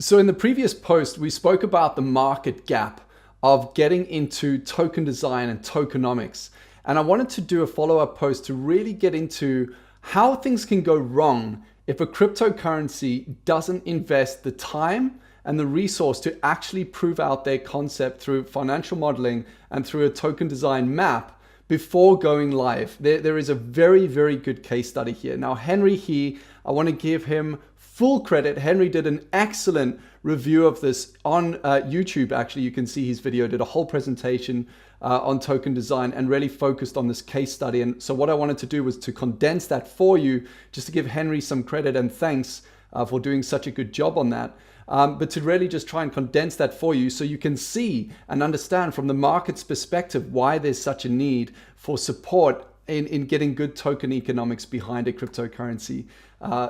So in the previous post, we spoke about the market gap of getting into token design and tokenomics. And I wanted to do a follow-up post to really get into how things can go wrong if a cryptocurrency doesn't invest the time and the resource to actually prove out their concept through financial modeling and through a token design map before going live. There is a very, very good case study here. Now, Henry He, I want to give him full credit. Henry did an excellent review of this on YouTube. Actually, you can see his video, did a whole presentation on token design and really focused on this case study. And so what I wanted to do was to condense that for you, just to give Henry some credit and thanks for doing such a good job on that. But to really just try and condense that for you so you can see and understand from the market's perspective why there's such a need for support in getting good token economics behind a cryptocurrency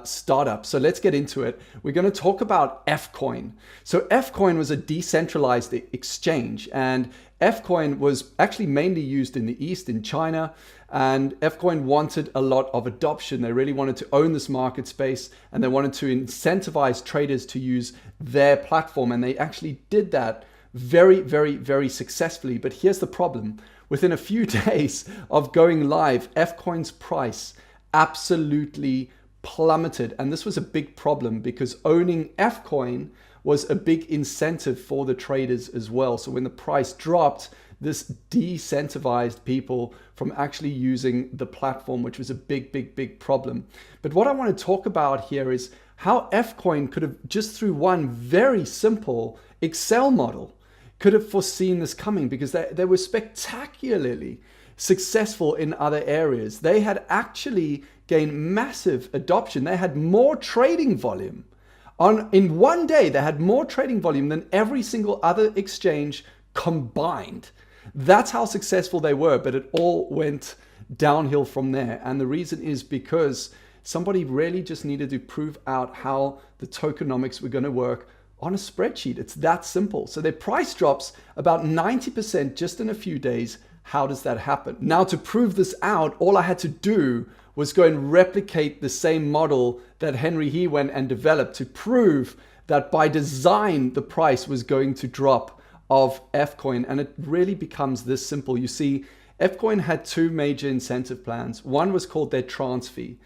startup. So let's get into it. We're going to talk about FCoin. So FCoin was a decentralized exchange, and FCoin was actually mainly used in the East, in China. And FCoin wanted a lot of adoption. They really wanted to own this market space, and they wanted to incentivize traders to use their platform. And they actually did that very, very, very successfully. But here's the problem. Within a few days of going live, FCoin's price absolutely plummeted. And this was a big problem because owning FCoin was a big incentive for the traders as well. So when the price dropped, this de-incentivized people from actually using the platform, which was a big, big, big problem. But what I want to talk about here is how FCoin could have, just through one very simple Excel model, could have foreseen this coming, because they were spectacularly successful in other areas. They had actually gained massive adoption. They had more trading volume. In one day, they had more trading volume than every single other exchange combined. That's how successful they were, but it all went downhill from there. And the reason is because somebody really just needed to prove out how the tokenomics were going to work on a spreadsheet. It's that simple. So their price drops about 90% just in a few days. How does that happen? Now, to prove this out, all I had to do was go and replicate the same model that Henry He went and developed to prove that by design, the price was going to drop of FCoin. And it really becomes this simple. You see, FCoin had two major incentive plans. One was called their trans fee.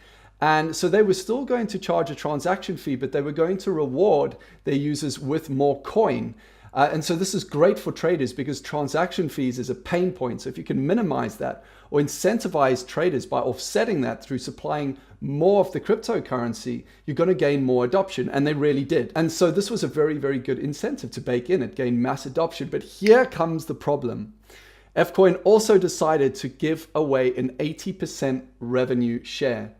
And so they were still going to charge a transaction fee, but they were going to reward their users with more coin. And so this is great for traders because transaction fees is a pain point. So if you can minimize that or incentivize traders by offsetting that through supplying more of the cryptocurrency, you're going to gain more adoption. And they really did. And so this was a very, very good incentive to bake in. It gained mass adoption. But here comes the problem. FCoin also decided to give away an 80% revenue share.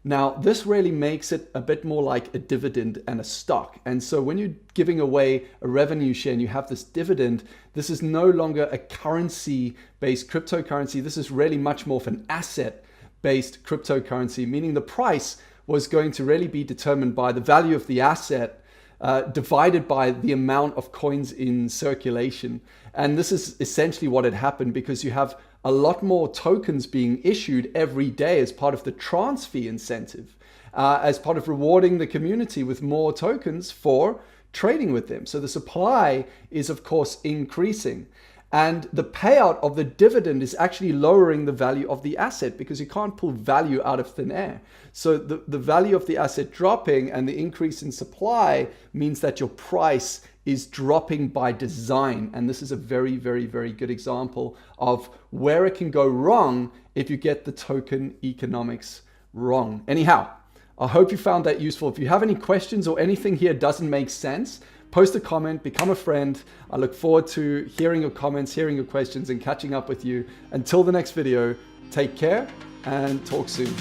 Now, this really makes it a bit more like a dividend and a stock. And so when you're giving away a revenue share and you have this dividend, this is no longer a currency-based cryptocurrency. This is really much more of an asset-based cryptocurrency, meaning the price was going to really be determined by the value of the asset divided by the amount of coins in circulation. And this is essentially what had happened, because you have a lot more tokens being issued every day as part of the trans fee incentive, as part of rewarding the community with more tokens for trading with them. So the supply is, of course, increasing. And the payout of the dividend is actually lowering the value of the asset, because you can't pull value out of thin air. So the value of the asset dropping and the increase in supply means that your price is dropping by design. And this is a very, very, very good example of where it can go wrong if you get the token economics wrong. Anyhow, I hope you found that useful. If you have any questions or anything here doesn't make sense, post a comment, become a friend. I look forward to hearing your comments, hearing your questions, and catching up with you. Until the next video, take care and talk soon.